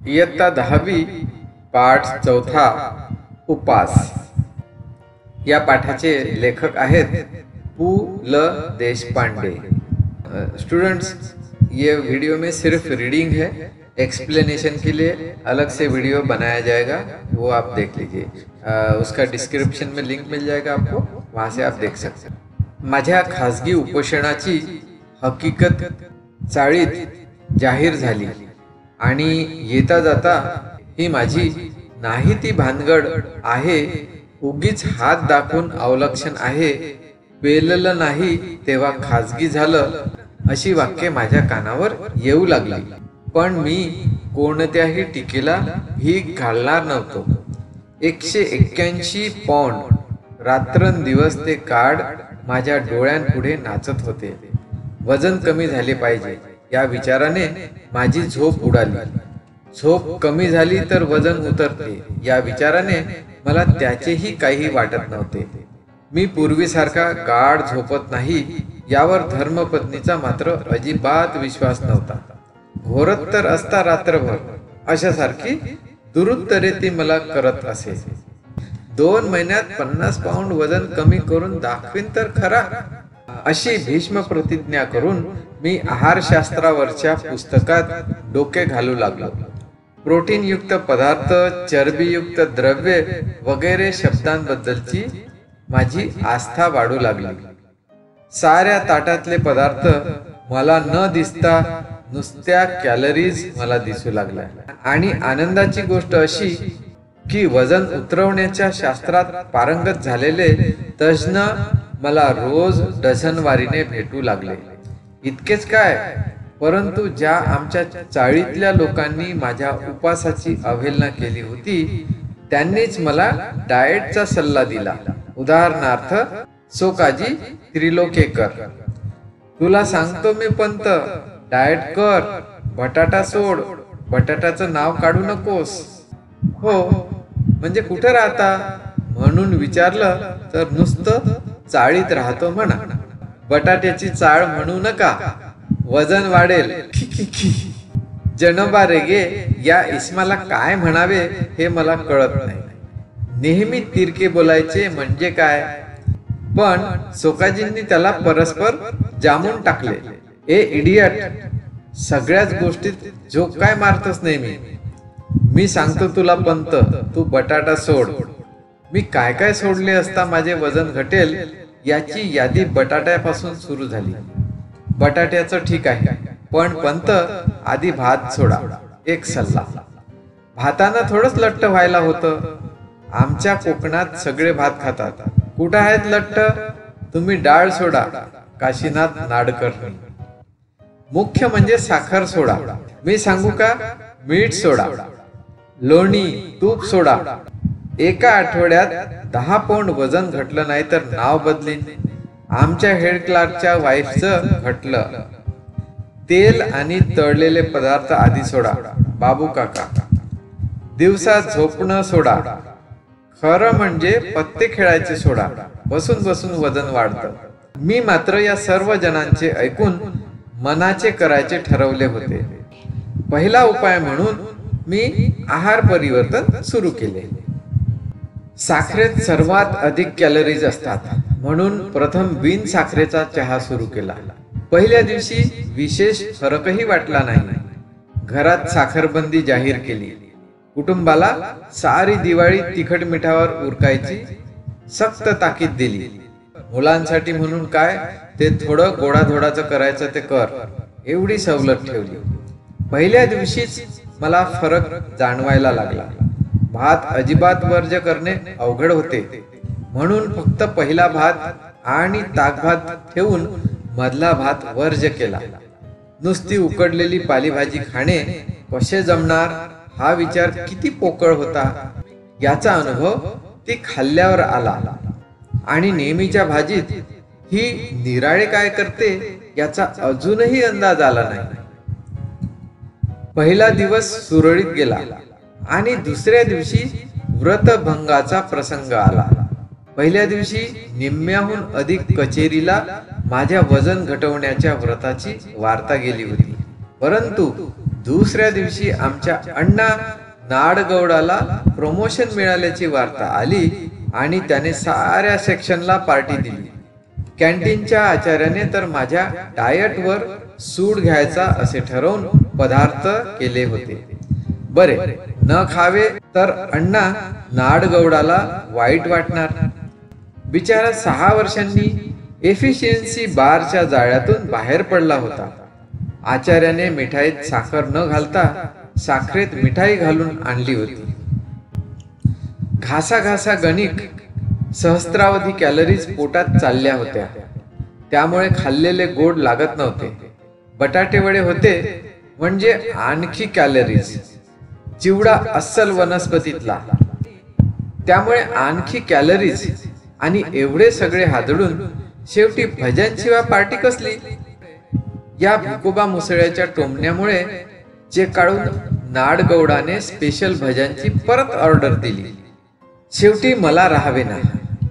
इयत्ता 10वी पाठ चौथा उपास। या पाठाचे लेखक आहेत पु ल देशपांडे। स्टूडेंट्स, ये वीडियो में सिर्फ रीडिंग है, एक्सप्लेनेशन के लिए अलग से वीडियो बनाया जाएगा, वो आप देख लीजिए। उसका डिस्क्रिप्शन में लिंक मिल जाएगा आपको, वहाँ से आप देख सकते हैं। माझ्या खाजगी उपोषणाची हकीकत चाळीत जाहीर झाली आणि येता जाता ही माझी नाही ती भानगड आहे, उगीच हात दाखवून अवलक्षण आहे, पेललं नाही तेव्हा खाजगी झालं, अशी वाक्ये माझ्या कानावर येऊ लागली। पण मी कोणत्याही टीकेला भीक घालणार नव्हतो। 181 पौंड रात्रंदिवस ते कार्ड माझ्या डोळ्यांपुढे नाचत होते। वजन कमी झाले पाहिजे या विचाराने माझी झोप उडाली। झोप कमी झाली तर वजन उतरते या विचाराने मला त्याचेही काही वाटत नव्हते। मी पूर्वीसारखा गाढ झोपत नाही यावर धर्मपत्नीचा मात्र अजिबात विश्वास नव्हता। घोरत तर असता रात्रभर, अशासारखी दुरुत्तरे ती मला करत असे। 2 महिन्यात 50 पाऊंड वजन कमी करून दाखवीन तर खरा, अशी भीष्म प्रतिज्ञा करून मी आहारशास्त्रावरच्या पुस्तकात डोके घालू लागलो। प्रोटीनयुक्त पदार्थ, चरबीयुक्त द्रव्ये वगैरे शब्दांबद्दलची माझी आस्था वाढू लागली। साऱ्या ताटातले पदार्थ मला न दिसता नुसत्या कॅलरीज मला दिसू लागल्या। आणि आनंदाची गोष्ट अशी की वजन उतरवण्याच्या शास्त्रात पारंगत झालेले तज्ज्ञ मला रोज डझनवारीने भेटू लागले। इतकेच काय, परंतु ज्या आमच्या चाळीतल्या लोकांनी माझ्या उपासाची अवहेलना केली होती त्यांनीच मला डाएटचा सल्ला दिला। उदाहरणार्थ सोकाजी त्रिलोकेकर, तुला सांगतो मी पंत, डाएट कर, बटाटा सोड, बटाट्याचं नाव काढू नकोस। हो, म्हणजे कुठे राहता म्हणून विचारलं तर नुसतं चाळीत राहतो म्हणा। बटाट्याची चाळ म्हणू नका, वजन वाढेल। जनोबा रेगे या इस्माला काय म्हणावे हे मला कळत नाही। नेहमी तिरके बोलायचे म्हणजे काय, पण सोकाजींनी त्याला परस्पर जामून टाकले। ए इडियट, सगळ्याच गोष्टीत जोक काय मारतोस नेहमी? मी सांगतो तुला पंत, तू बटाटा सोड। मी काय काय सोडले असता माझे वजन घटेल याची यादी बटाट्यापासून सुरू झाली। बटाट्याचं ठीक आहे, पण पंत आधी भात सोडा। एक सल्ला, भातानं थोडंच लठ्ठ व्हायला होतं। आमच्या कोकणात सगळे भात खातात, कुठं आहेत लठ्ठ? तुम्ही डाळ सोडा, काशीनाथ नाडकर। मुख्य म्हणजे साखर सोडा। मी सांगू का? मीठ सोडा, लोणी, तूप सोडा। एका आठवड्यात 10 पौंड वजन घटलं नाही तर नाव बदलीन। आमच्या हेड क्लार्कच्या वाईफचं घटलं। तेल आणि तळलेले पदार्थ आधी सोडा, बाबू काका। दिवसात झोपणं सोडा, खरं म्हणजे पत्ते खेळायचे सोडा, बसून बसून वजन वाढतं। मी मात्र या सर्व जणांचे ऐकून मनाचे करायचे ठरवले होते। पहिला उपाय म्हणून मी आहार परिवर्तन सुरू केले। साखरेत सर्वात अधिक कॅलरीज असतात म्हणून प्रथम बिन साखरेचा चहा सुरू केला। पहिल्या दिवशी विशेष फरकही वाटला नाही। घरात साखरबंदी जाहीर केली। कुटुंबाला सारी दिवाळी तिखट मिठावर उरकायची सक्त ताकीद दिली। मुलांसाठी म्हणून काय, ते थोडं गोडाधोडाचं करायचं ते कर, एवढी सवलत ठेवली। पहिल्या दिवशीच मला फरक जाणवायला लागला। भात अजिबात वर्ज्य करणे अवघड होते, म्हणून फक्त पहिला भात आणि ताकभात ठेवून मधला भात वर्ज्य केला। नुसती उकडलेली पालेभाजी खाणे कसे जमणार हा विचार किती पोकळ होता याचा अनुभव ती खाल्ल्यावर आला। आणि नेहमीच्या भाजीत ही निराळे काय करते याचा अजूनही अंदाज आला नाही। पहिला दिवस सुरळीत गेला आणि दुसऱ्या दिवशी व्रतभंगाचा प्रसंग आला। पहिल्या दिवशी निम्म्याहून अधिक कचेरीला माझ्या वजन घटवण्याच्या व्रताची वार्ता गेली होती, परंतु दुसऱ्या दिवशी आमच्या अण्णा नाडगौडाला प्रमोशन मिळाल्याची वार्ता आली आणि त्याने साऱ्या सेक्शनला पार्टी दिली. कॅन्टीनच्या आचार्याने तर माझ्या डाएटवर सूड घ्यायचा असे ठरवून पदार्थ केले होते. बरे, न खावे तर अण्णा नाडगौडाला वाईट वाटणार. बिचारा 6 वर्षांनी एफिशियन्सी बारच्या जाळ्यातून बाहेर पडला होता. आचार्याने मिठाईत साखर न घालता साखरेत मिठाई घालून आणली होती. घासाघासा गणिक सहस्त्रावधी कॅलरीज पोटात चालल्या होत्या. त्यामुळे खाल्लेले गोड लागत नव्हते. बटाटे वडे होते म्हणजे आणखी कॅलरीज. चिवडा अस्सल वनस्पतीतला, त्यामुळे आणखी कॅलरीज. आणि एवढे सगळे हादडून शेवटी भजनशिवाय पार्टी कसली. या भिकोबा मुसळ्याच्या टोमण्यामुळे चेक काढून नाडगौडाने स्पेशल भजनची परत ऑर्डर दिली. शेवटी मला राहावे ना.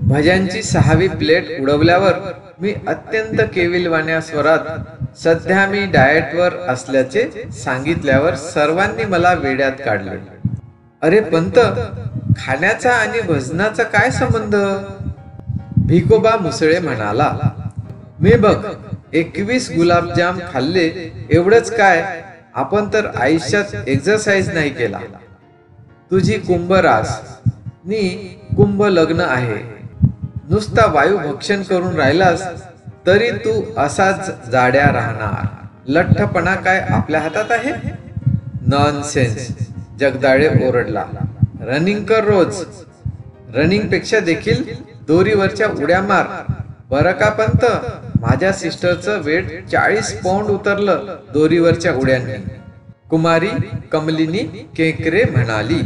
भजनची 6वी प्लेट उडवल्यावर मी अत्यंत केविलवाण्या स्वरात सध्या मी डाएटवर असल्याचे सांगितल्यावर सर्वांनी मला वेड्यात काढले. अरे पंत, खाण्याचा आणि भजनाचा काय संबंध? भिकोबा मुसळे म्हणाला, मी बघ 21 गुलाबजाम खाल्ले, एवढंच काय. आपण तर आयुष्यात एक्सरसाइज नाही केला. तुझी कुंभरास नी कुंभ लग्न आहे. नुसता वायू भक्षण करून राहिलास तरी तू असाच जाड्या राहणार. लठ्ठपणा काय आपल्या हातात आहे? नॉनसेन्स, जगदाळे ओरडला. रनिंग कर रोज. रनिंग पेक्षा देखील दोरीवरच्या उड्या मार. बरं का पंत, माझ्या सिस्टरचं वेट 40 पौंड उतरलं दोरीवरच्या उड्यांनी. कुमारी कमलिनी केकरे म्हणाली.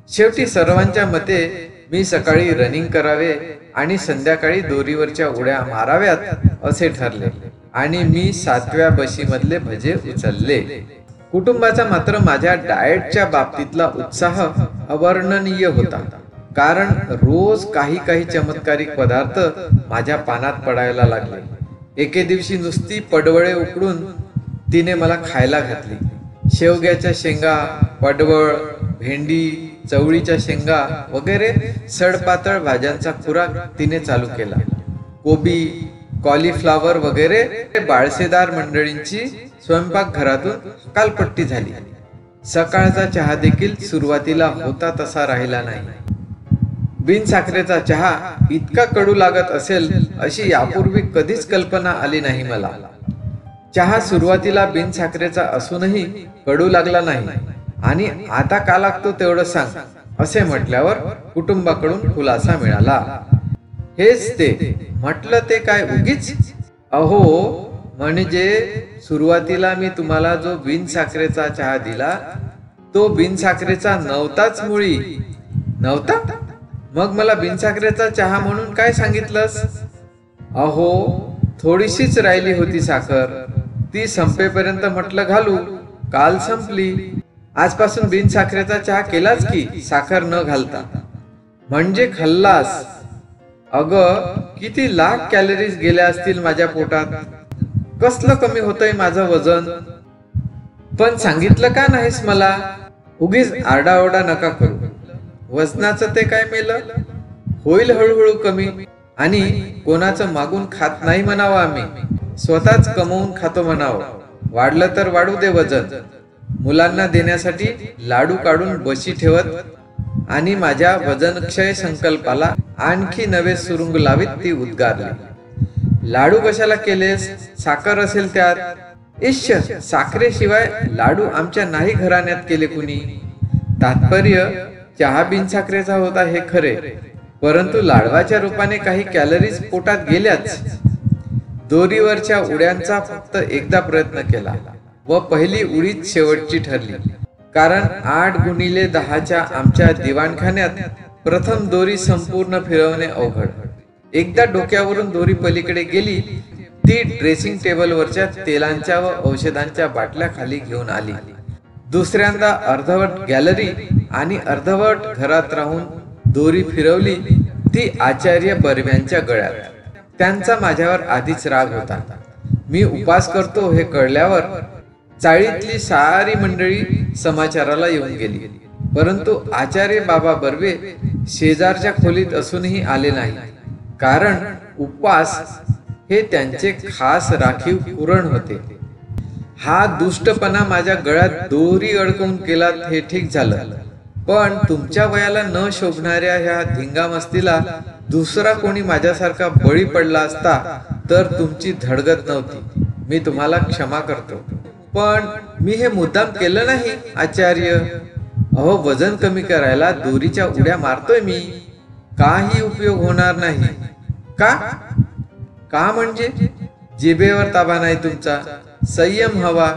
शेवटी सर्वांच्या मते मी सकाळी रनिंग करावे आणि संध्याकाळी दोरीवरच्या उड्या माराव्यात असे ठरले आणि मी 7व्या बशीमधले भजे उचलले. कुटुंबाचा मात्र माझ्या डाएटच्या बाबतीतला उत्साह अवर्णनीय होता. कारण रोज काही काही चमत्कारिक पदार्थ माझ्या पानात पडायला लागले. एके दिवशी नुसती पडवळे उकडून तिने मला खायला घातली. शेवग्याच्या शेंगा, पडवळ, भेंडी, चवळीच्या शेंगा वगैरे सडपातळ भाज्यांचा खुराक तिने चालू केला. कोबी, कॉलीफ्लावर वगैरे बाळसेदार मंडळींची स्वयंपाकघरातून कालपट्टी झाली. सकाळचा चहा देखील सुरुवातीला होता तसा राहिला नाही. बिनसाखरेचा चहा इतका कडू लागत असेल अशी यापूर्वी कधीच कल्पना आली नाही मला. चहा सुरुवातीला बिनसाखरेचा असूनही कडू लागला नाही आणि आता का लागतो तेवढं सांग असे म्हटल्यावर कुटुंबाकडून खुलासा मिळाला. हेच ते म्हटलं, ते काय उगीच? अहो, म्हणजे सुरुवातीला मी तुम्हाला जो बिनसाखरेचा चहा दिला तो बिनसाखरेचा नव्हताच. मुळी नव्हता. मग मला बिनसाखरेचा चहा म्हणून काय सांगितलंस? अहो, थोडीशीच राहिली होती साखर, ती संपेपर्यंत म्हटलं घालू. काल संपली. आजपासून बिनसाखरेचा चहा केलाच की साखर न घालता. म्हणजे खाल्लास? अगं, किती लाख कॅलरीज गेल्या असतील माझ्या पोटात. कसलं कमी होतंय माझं वजन. पण सांगितलं का नाहीस मला? उगीच आरडाओरडा नका करू. वजनाचं ते काय मेलं, होईल हळूहळू कमी. आणि कोणाचं मागून खात नाही म्हणावं आम्ही, स्वतःच कमवून खातो म्हणावं. वाढलं तर वाढू दे वजन. मुलांना देण्यासाठी लाडू काढून बशी ठेवत आणि माझ्या वजनक्षय संकल्पाला आणखी नवे सुरुंग लावीत ती उद्गारली. लाडू कशाला केलेस? साखर असेल त्यात. इश्य, साखरेशिवाय लाडू आमच्या नाही घराण्यात केले कुणी. तात्पर्य, चहा बिनसाखरेचा होता हे खरे, परंतु लाडवाच्या रूपाने काही कॅलरीज पोटात गेल्याच. दोरीवरच्या उड्यांचा फक्त एकदा प्रयत्न केला व पहिली उडीच शेवटची ठरली. कारण 8x10च्या आमच्या दिवाणखान्यात प्रथम दोरी संपूर्ण फिरवणे अवघड. एकदा डोक्यावरून दोरी पलीकडे गेली, ती ड्रेसिंग टेबलवरच्या तेलांच्या व औषधांच्या बाटल्या खाली घेऊन आली. दुसऱ्यांदा अर्धवट गॅलरी आणि अर्धवट घरात राहून दोरी फिरवली, ती आचार्य बर्व्यांच्या गळ्यात. त्यांचा माझ्यावर आधीच राग होता. मी उपास करतो हे कळल्यावर चाळीतली सारी मंडळी समाचाराला येऊन गेली, परंतु आचार्य बाबा बर्वे शेजारच्या खोलीत असूनही आले नाही, कारण उपवास हे त्यांचे खास राखीव पुरण होते. हा दुष्टपणा माझ्या गळ्यात दोरी अडकवून केला हे ठीक झालं, पण तुमच्या वयाला न शोभणाऱ्या ह्या धिंगामस्तीला दुसरा कोणी माझ्यासारखा बळी पडला असता तर तुमची धडगत नव्हती. मी तुम्हाला क्षमा करतो, पण मी हे मुद्दाम केलं नाही आचार्य. अहो, वजन कमी करायला दोरीच्या उड्या मारतोय मी, काही उपयोग होणार नाही. का का म्हणजे जिभेवर ताबा नाही तुमचा, संयम हवा,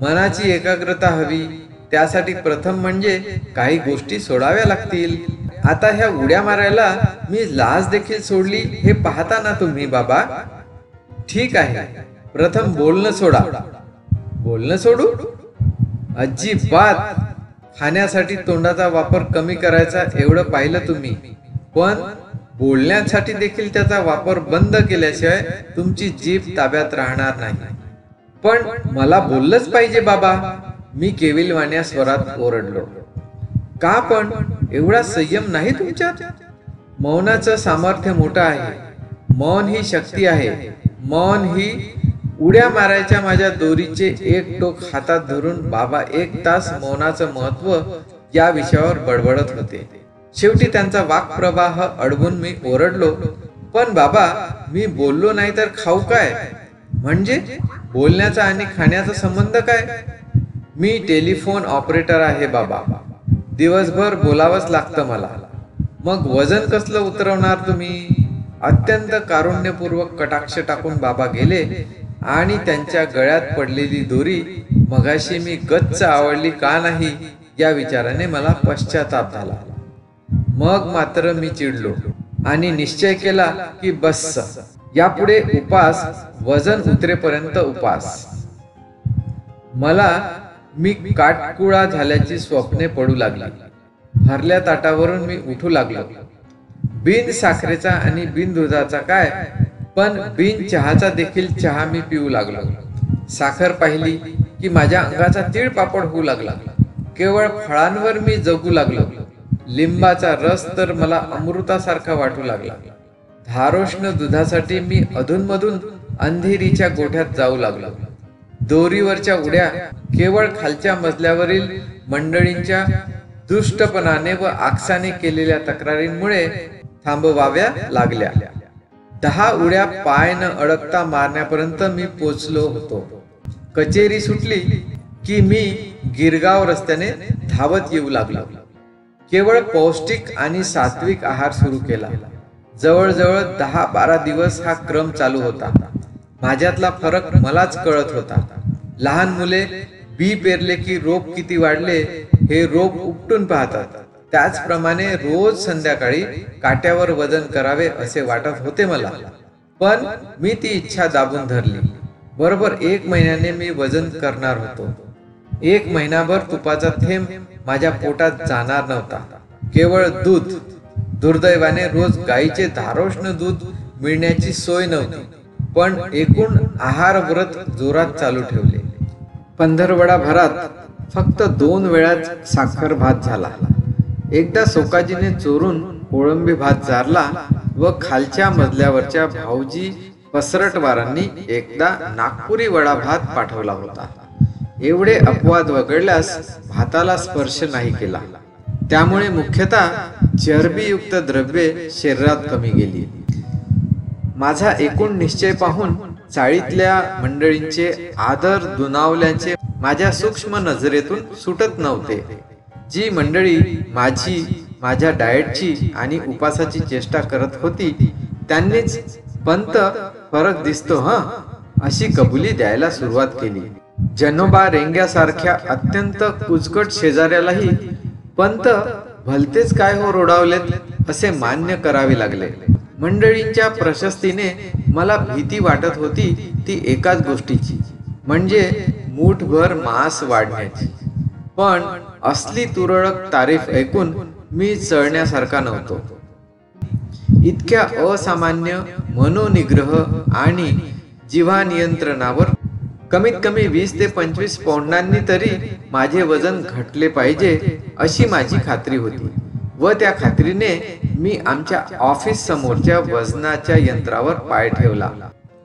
मनाची एकाग्रता हवी. त्यासाठी प्रथम म्हणजे काही गोष्टी सोडाव्या लागतील. आता ह्या उड्या मारायला मी लाज देखील सोडली हे पाहता ना तुम्ही बाबा. ठीक आहे, प्रथम बोलणं सोडा. बोलणं सोडू? अजिबात. खाण्यासाठी तोंडाचा वापर कमी करायचा एवढं पाहिलं तुम्ही, पण बोलण्यासाठी देखील त्याचा वापर बंद केल्याशिवाय तुमची जीभ ताब्यात राहणार नाही. पण मला बोललंच पाहिजे बाबा, मी केविलवाण्या स्वरात ओरडलो. का पण एवढा संयम नाही तुमच्यात? मौनाचं सामर्थ्य मोठं आहे. मौन ही शक्ती आहे. मौन ही उड्या मारायच्या माझ्या दोरीचे एक टोक हातात धरून बाबा 1 तास मौनाचं महत्व या विषयावर बडबडत होते. शेवटी त्यांचा वाक्प्रवाह अडवून मी ओरडलो, पण बाबा मी बोललो नाही तर खाऊ काय? म्हणजे बोलण्याचा आणि खाण्याचा संबंध काय? मी टेलिफोन ऑपरेटर आहे बाबा, दिवसभर बोलावंच लागतं मला. मग वजन कसलं उतरवणार तुम्ही? अत्यंत कारुण्यपूर्वक कटाक्ष टाकून बाबा गेले आणि त्यांच्या गळ्यात पडलेली दोरी मगाशी मी गच्च आवडली का नाही या विचाराने मला पश्चाताप झाला. मग मात्र मी चिडलो आणि निश्चय केला की बस्स, यापुढे उपास, वजन उतरेपर्यंत उपास. मला मी काटकुळा झाल्याची स्वप्ने पडू लागली. भरल्या ताटावरून मी उठू लागलो. बिन साखरेचा आणि बिन दुधाचा काय, पण बिन चहाचा देखील चहा मी पिऊ लागलो. साखर पाहिली की माझ्या अंगाचा तीळ पापड होऊ लागला. केवळ फळांवर मी जगू लागलो. लिंबाचा रस तर मला अमृतासारखा वाटू लागला. धारोष्ण दुधासाठी मी अधूनमधून अंधेरीच्या गोठ्यात जाऊ लागलो. दोरीवरच्या उड्या केवळ खालच्या मजल्यावरील मंडळींच्या दुष्टपणाने व आकसाने केलेल्या तक्रारींमुळे थांबवाव्या लागल्या. 10 उड्या पाय न अडकता मारण्यापर्यंत मी पोचलो होतो. कचेरी सुटली की मी गिरगाव रस्त्याने धावत येऊ लागलो. केवळ पौष्टिक आणि सात्विक आहार सुरू केला. जवळजवळ 10-12 दिवस हा क्रम चालू होता. माझ्यातला फरक मलाच कळत होता. लहान मुले बी पेरले की रोप किती वाढले हे रोप उपटून पाहतात, त्याचप्रमाणे रोज संध्याकाळी काट्यावर वजन करावे असे वाटत होते मला. पण मी ती इच्छा दाबून धरली. बरोबर 1 महिन्याने मी वजन करणार होतो. 1 महिनाभर तुपाचा थेंब माझ्या पोटात जाणार नव्हता. केवळ दूध. दुर्दैवाने रोज गाईचे धारोष्ण दूध मिळण्याची सोय नव्हती, पण एकूण आहार व्रत जोरात चालू ठेवले. पंधरवडा भरात फक्त 2 वेळाच साखर भात झाला. एकदा सोकाजीने चोरून कोळंबी भात चारला व खालच्या मजल्यावरच्या भाऊजी पसरटवारांनी एकदा नागपुरी वडा भात पाठवला होता. एवढे अपवाद वगळल्यास भाताला स्पर्श नाही केला. त्यामुळे मुख्यतः चरबीयुक्त द्रव्ये शरीरात कमी गेली. माझा एकूण निश्चय पाहून चाळीतल्या मंडळींचे आदर दुनावल्याचे माझ्या सूक्ष्म नजरेतून सुटत नव्हते. जी मंडळी माझ्या डाएटची आणि उपासाची चेष्टा करत होती त्यांनीच पंत फरक दिसतो अशी कबुली द्यायला सुरुवात केली. जनोबा रेंग्यासारख्या अत्यंत कुचकट शेजाऱ्यालाही पंत भलतेच काय हो रोडावलेत असे मान्य करावे लागले. मंडळींच्या प्रशस्तीने मला भीती वाटत होती ती एकाच गोष्टीची, म्हणजे मूठभर मांस वाढण्याची. पण असली तुरळक तारीफ ऐकून मी चळण्यासारखा नव्हतो. इतक्या असामान्य मनोनिग्रह आणि जिव्हा नियंत्रणावर कमीत कमी 20 ते 25 पौंडांनी तरी माझे वजन घटले पाहिजे अशी माझी खात्री होती व त्या खात्रीने मी आमच्या ऑफिस समोरच्या वजनाच्या यंत्रावर पाय ठेवला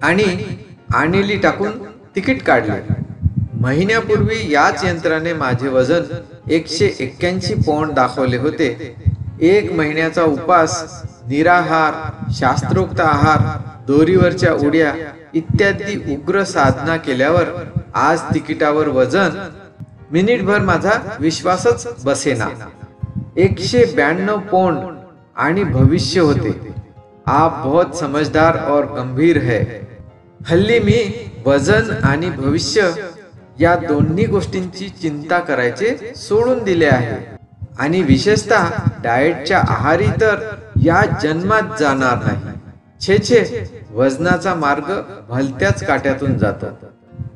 आणि आणेली टाकून तिकीट काढले. महिन्यापूर्वी याच यंत्राने माझे वजन 181 पौंड दाखवले होते. 1 महिन्याचा उपास, निराहार, शास्त्रोक्त आहार, दोरीवरच्या उड्या इत्यादी उग्र साधना केल्यावर आज तिकिटावर वजन मिनिटभर माझा विश्वासच बसेना. 192 पौंड आणि भविष्य होते. आप बहुत समझदार और गंभीर है. हल्ली मी वजन आणि भविष्य या दोन्ही गोष्टींची चिंता करायचे सोडून दिले आहे आणि विशेषतः डाएटच्या आहारी तर या जन्मात जाणार नाही. छे छे, वजनाचा मार्ग भलत्याच काट्यातून जातो.